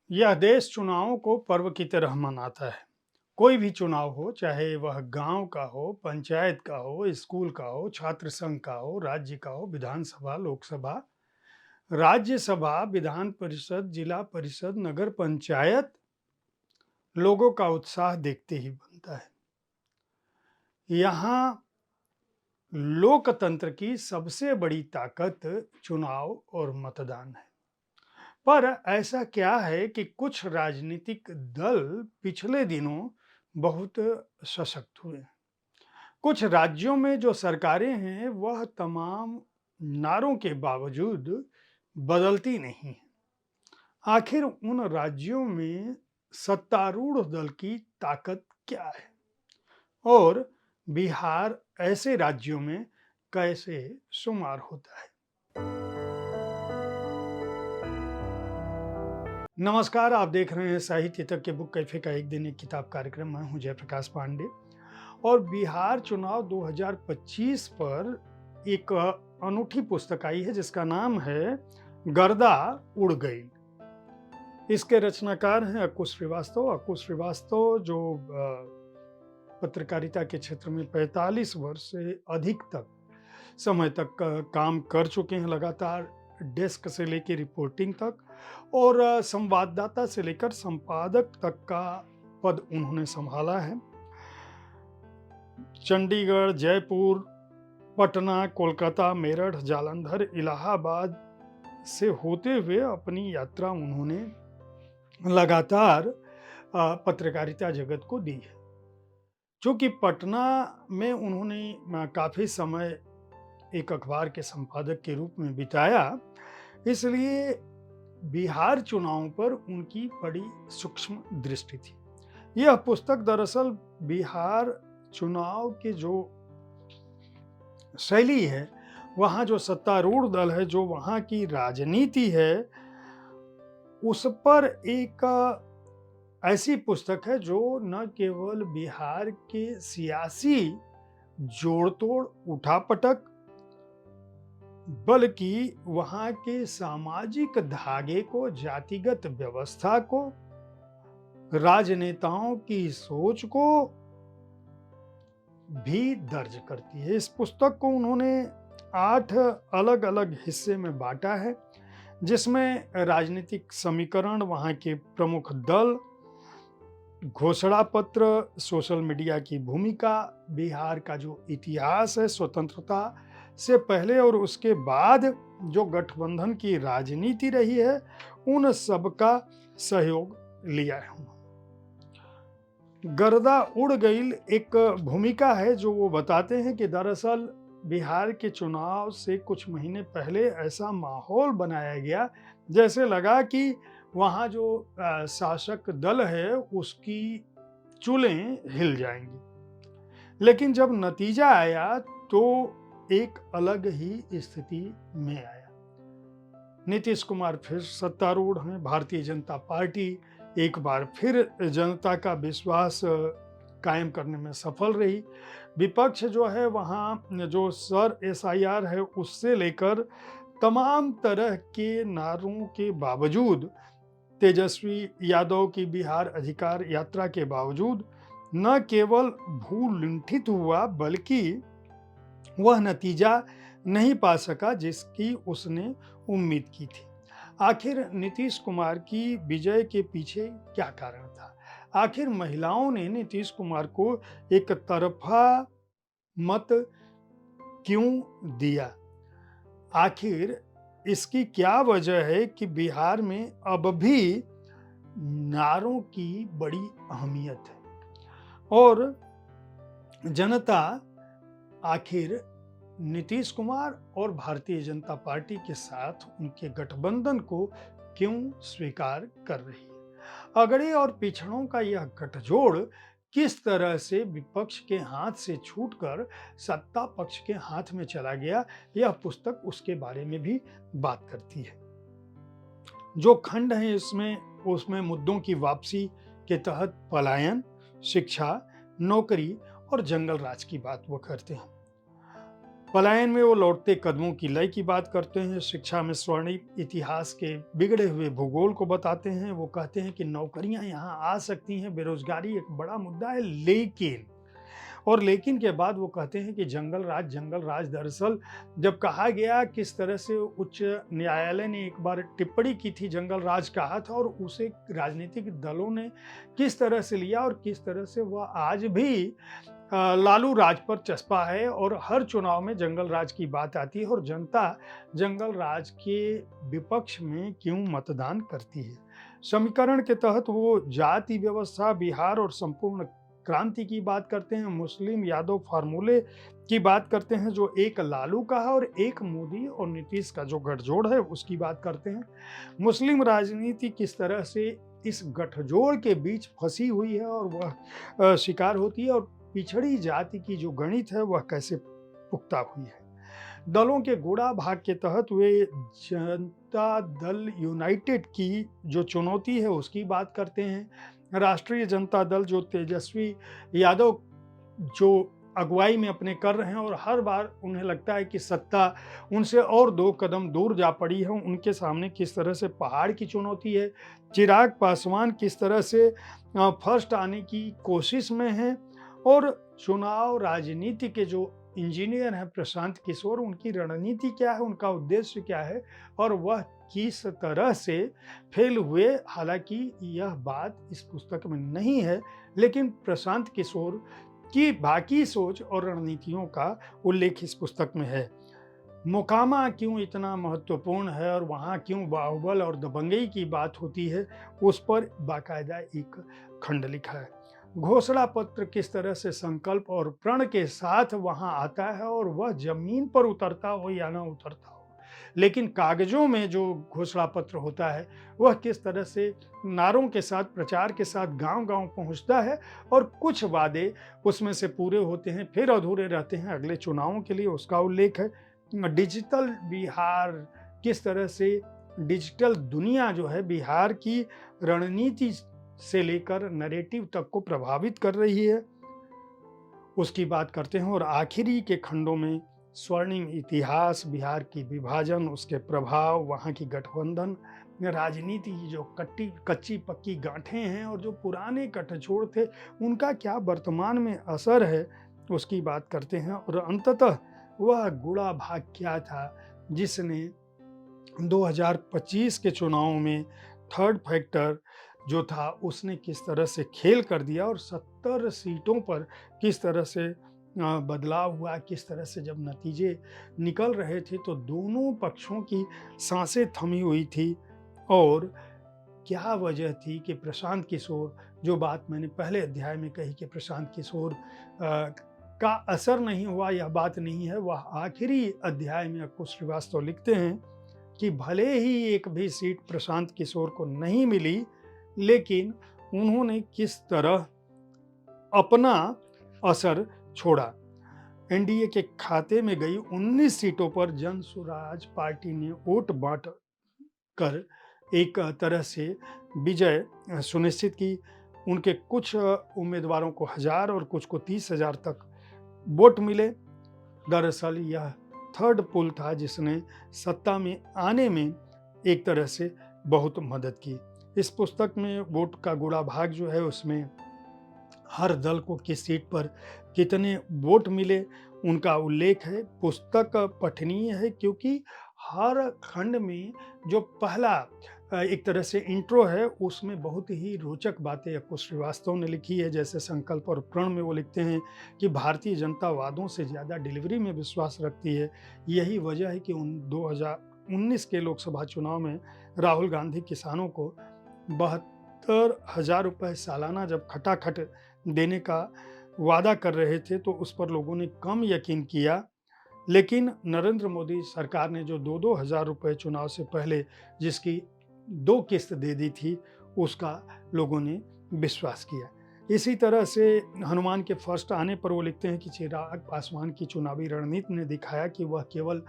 यह देश चुनावों को पर्व की तरह मनाता है। कोई भी चुनाव हो, चाहे वह गांव का हो, पंचायत का हो, स्कूल का हो, छात्र संघ का हो, राज्य का हो, विधानसभा, लोकसभा, राज्यसभा, विधान परिषद, जिला परिषद, नगर पंचायत, लोगों का उत्साह देखते ही बनता है। यहाँ लोकतंत्र की सबसे बड़ी ताकत चुनाव और मतदान है। पर ऐसा क्या है कि कुछ राजनीतिक दल पिछले दिनों बहुत सशक्त हुए। कुछ राज्यों में जो सरकारें हैं वह तमाम नारों के बावजूद बदलती नहीं हैं। आखिर उन राज्यों में सत्तारूढ़ दल की ताकत क्या है और बिहार ऐसे राज्यों में कैसे शुमार होता है। नमस्कार, आप देख रहे हैं साहित्य तक के बुक कैफे का एक दिन एक किताब कार्यक्रम। मैं हूं जयप्रकाश पांडे और बिहार चुनाव 2025 पर एक अनूठी पुस्तक आई है जिसका नाम है गर्दा उड़ गई। इसके रचनाकार हैं अक्कू श्रीवास्तव। अक्कू श्रीवास्तव जो पत्रकारिता के क्षेत्र में 45 वर्ष से अधिक तक समय तक काम कर चुके हैं, लगातार डेस्क से लेकर रिपोर्टिंग तक और संवाददाता से लेकर संपादक तक का पद उन्होंने संभाला है। चंडीगढ़, जयपुर, पटना, कोलकाता, मेरठ, जालंधर, इलाहाबाद से होते हुए अपनी यात्रा उन्होंने लगातार पत्रकारिता जगत को दी है। चूंकि पटना में उन्होंने काफ़ी समय एक अखबार के संपादक के रूप में बिताया, इसलिए बिहार चुनाव पर उनकी बड़ी सूक्ष्म दृष्टि थी। यह पुस्तक दरअसल बिहार चुनाव की जो शैली है, वहाँ जो सत्तारूढ़ दल है, जो वहाँ की राजनीति है, उस पर एक ऐसी पुस्तक है जो न केवल बिहार के सियासी जोड़तोड़, उठापटक, बल्कि वहाँ के सामाजिक धागे को, जातिगत व्यवस्था को, राजनेताओं की सोच को भी दर्ज करती है। इस पुस्तक को उन्होंने 8 अलग अलग हिस्से में बांटा है, जिसमें राजनीतिक समीकरण, वहाँ के प्रमुख दल, घोषणा पत्र, सोशल मीडिया की भूमिका, बिहार का जो इतिहास है, स्वतंत्रता से पहले और उसके बाद जो गठबंधन की राजनीति रही है, उन सबका सहयोग लिया है। गर्दा उड़ गई एक भूमिका है जो वो बताते हैं कि दरअसल बिहार के चुनाव से कुछ महीने पहले ऐसा माहौल बनाया गया जैसे लगा कि वहाँ जो शासक दल है उसकी चूलें हिल जाएंगी। लेकिन जब नतीजा आया तो एक अलग ही स्थिति में आया। नीतीश कुमार फिर सत्तारूढ़ हैं, भारतीय जनता पार्टी एक बार फिर जनता का विश्वास कायम करने में सफल रही। विपक्ष जो है वहाँ जो सर SIR है उससे लेकर तमाम तरह के नारों के बावजूद, तेजस्वी यादव की बिहार अधिकार यात्रा के बावजूद न केवल भूलुंठित हुआ बल्कि वह नतीजा नहीं पा सका जिसकी उसने उम्मीद की थी। आखिर नीतीश कुमार की विजय के पीछे क्या कारण था? आखिर महिलाओं ने नीतीश कुमार को एक तरफा मत क्यों दिया? आखिर इसकी क्या वजह है कि बिहार में अब भी नारों की बड़ी अहमियत है और जनता आखिर नीतीश कुमार और भारतीय जनता पार्टी के साथ उनके गठबंधन को क्यों स्वीकार कर रही है? अगड़े और पिछड़ों का यह गठजोड़ किस तरह से विपक्ष के हाथ से छूटकर सत्ता पक्ष के हाथ में चला गया, यह पुस्तक उसके बारे में भी बात करती है। जो खंड है उसमें मुद्दों की वापसी के तहत पलायन, शिक्षा, नौकरी और जंगल राज की बात वो करते हैं। पलायन में वो लौटते कदमों की लय की बात करते हैं, शिक्षा में स्वर्णिम इतिहास के बिगड़े हुए भूगोल को बताते हैं। वो कहते हैं कि नौकरियां यहाँ आ सकती हैं, बेरोजगारी एक बड़ा मुद्दा है, लेकिन और लेकिन के बाद वो कहते हैं कि जंगल राज दरअसल जब कहा गया, किस तरह से उच्च न्यायालय ने एक बार टिप्पणी की थी, जंगल राज कहा था, और उसे राजनीतिक दलों ने किस तरह से लिया और किस तरह से वह आज भी लालू राज पर चस्पा है और हर चुनाव में जंगल राज की बात आती है और जनता जंगल राज के विपक्ष में क्यों मतदान करती है। समीकरण के तहत वो जाति व्यवस्था, बिहार और संपूर्ण क्रांति की बात करते हैं, मुस्लिम यादव फार्मूले की बात करते हैं, जो एक लालू का है और एक मोदी और नीतीश का जो गठजोड़ है उसकी बात करते हैं। मुस्लिम राजनीति किस तरह से इस गठजोड़ के बीच फंसी हुई है और वह शिकार होती है, और पिछड़ी जाति की जो गणित है वह कैसे पुख्ता हुई है। दलों के गुणा भाग के तहत वे जनता दल यूनाइटेड की जो चुनौती है उसकी बात करते हैं। राष्ट्रीय जनता दल जो तेजस्वी यादव जो अगुवाई में अपने कर रहे हैं और हर बार उन्हें लगता है कि सत्ता उनसे और 2 कदम दूर जा पड़ी है, उनके सामने किस तरह से पहाड़ की चुनौती है। चिराग पासवान किस तरह से फर्स्ट आने की कोशिश में हैं, और चुनाव राजनीति के जो इंजीनियर हैं प्रशांत किशोर, उनकी रणनीति क्या है, उनका उद्देश्य क्या है और वह किस तरह से फेल हुए। हालांकि यह बात इस पुस्तक में नहीं है, लेकिन प्रशांत किशोर की बाकी सोच और रणनीतियों का उल्लेख इस पुस्तक में है। मोकामा क्यों इतना महत्वपूर्ण है और वहाँ क्यों बाहुबल और दबंगई की बात होती है, उस पर बाकायदा एक खंड लिखा है। घोषणा पत्र किस तरह से संकल्प और प्रण के साथ वहां आता है और वह जमीन पर उतरता हो या ना उतरता हो, लेकिन कागजों में जो घोषणा पत्र होता है वह किस तरह से नारों के साथ, प्रचार के साथ गांव-गांव पहुंचता है और कुछ वादे उसमें से पूरे होते हैं फिर अधूरे रहते हैं अगले चुनावों के लिए, उसका उल्लेख है। डिजिटल बिहार, किस तरह से डिजिटल दुनिया जो है बिहार की रणनीति से लेकर नैरेटिव तक को प्रभावित कर रही है, उसकी बात करते हैं। और आखिरी के खंडों में स्वर्णिम इतिहास, बिहार की विभाजन, उसके प्रभाव, वहाँ की गठबंधन राजनीति की जो कच्ची पक्की गांठें हैं और जो पुराने गठजोड़ थे उनका क्या वर्तमान में असर है, उसकी बात करते हैं। और अंततः वह गुड़ा भाग क्या था जिसने 2025 के चुनाव में थर्ड फैक्टर जो था उसने किस तरह से खेल कर दिया और 70 सीटों पर किस तरह से बदलाव हुआ, किस तरह से जब नतीजे निकल रहे थे तो दोनों पक्षों की सांसें थमी हुई थी। और क्या वजह थी कि प्रशांत किशोर, जो बात मैंने पहले अध्याय में कही कि प्रशांत किशोर का असर नहीं हुआ, यह बात नहीं है। वह आखिरी अध्याय में अक्कू श्रीवास्तव लिखते हैं कि भले ही एक भी सीट प्रशांत किशोर को नहीं मिली, लेकिन उन्होंने किस तरह अपना असर छोड़ा। एनडीए के खाते में गई 19 सीटों पर जन स्वराज पार्टी ने वोट बांट कर एक तरह से विजय सुनिश्चित की। उनके कुछ उम्मीदवारों को 1000 और कुछ को 30,000 तक वोट मिले। दरअसल यह थर्ड पुल था जिसने सत्ता में आने में एक तरह से बहुत मदद की। इस पुस्तक में वोट का गुणा भाग जो है उसमें हर दल को किस सीट पर कितने वोट मिले उनका उल्लेख है। पुस्तक पठनीय है क्योंकि हर खंड में जो पहला एक तरह से इंट्रो है उसमें बहुत ही रोचक बातें अक्कू श्रीवास्तव ने लिखी है। जैसे संकल्प और प्रण में वो लिखते हैं कि भारतीय जनता वादों से ज़्यादा डिलीवरी में विश्वास रखती है। यही वजह है कि 2019 के लोकसभा चुनाव में राहुल गांधी किसानों को 72,000 रुपये सालाना जब खटाखट देने का वादा कर रहे थे तो उस पर लोगों ने कम यकीन किया, लेकिन नरेंद्र मोदी सरकार ने जो 2-2 हज़ार रुपये चुनाव से पहले जिसकी 2 किस्त दे दी थी उसका लोगों ने विश्वास किया। इसी तरह से हनुमान के फर्स्ट आने पर वो लिखते हैं कि चिराग पासवान की चुनावी रणनीति ने दिखाया कि वह केवल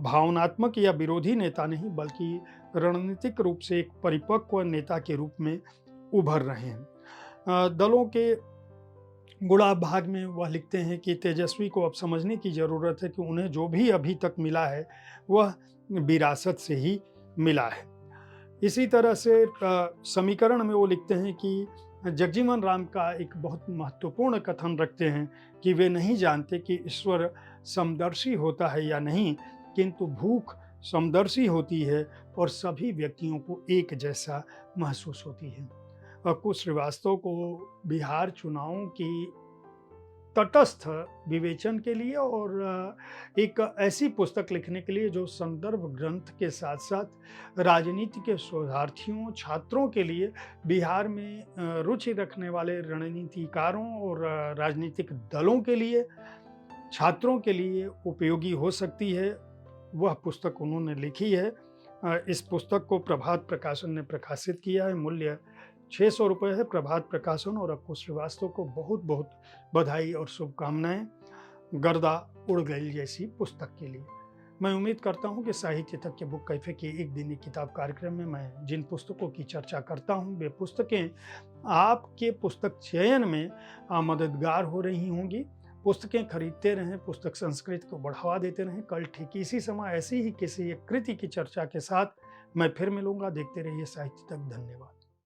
भावनात्मक या विरोधी नेता नहीं बल्कि रणनीतिक रूप से एक परिपक्व नेता के रूप में उभर रहे हैं। दलों के गुलाब भाग में वह लिखते हैं कि तेजस्वी को अब समझने की ज़रूरत है कि उन्हें जो भी अभी तक मिला है वह विरासत से ही मिला है। इसी तरह से समीकरण में वो लिखते हैं कि जगजीवन राम का एक बहुत महत्वपूर्ण कथन रखते हैं कि वे नहीं जानते कि ईश्वर समदर्शी होता है या नहीं, किंतु भूख समदर्शी होती है और सभी व्यक्तियों को एक जैसा महसूस होती है। अक्कू श्रीवास्तव को बिहार चुनावों की तटस्थ विवेचन के लिए और एक ऐसी पुस्तक लिखने के लिए जो संदर्भ ग्रंथ के साथ साथ राजनीति के शोधार्थियों, छात्रों के लिए, बिहार में रुचि रखने वाले रणनीतिकारों और राजनीतिक दलों के लिए, छात्रों के लिए उपयोगी हो सकती है, वह पुस्तक उन्होंने लिखी है। इस पुस्तक को प्रभात प्रकाशन ने प्रकाशित किया है। मूल्य 600 रुपये है। प्रभात प्रकाशन और अक्कू श्रीवास्तव को बहुत बहुत बधाई और शुभकामनाएं गर्दा उड़ गई जैसी पुस्तक के लिए। मैं उम्मीद करता हूं कि साहित्य तक बुक कैफे के एक दिन किताब कार्यक्रम में मैं जिन पुस्तकों की चर्चा करता हूं वे पुस्तकें आपके पुस्तक चयन में मददगार हो रही होंगी। पुस्तकें खरीदते रहें, पुस्तक संस्कृति को बढ़ावा देते रहें। कल ठीक इसी समय ऐसी ही किसी एक कृति की चर्चा के साथ मैं फिर मिलूंगा। देखते रहिए साहित्य तक। धन्यवाद।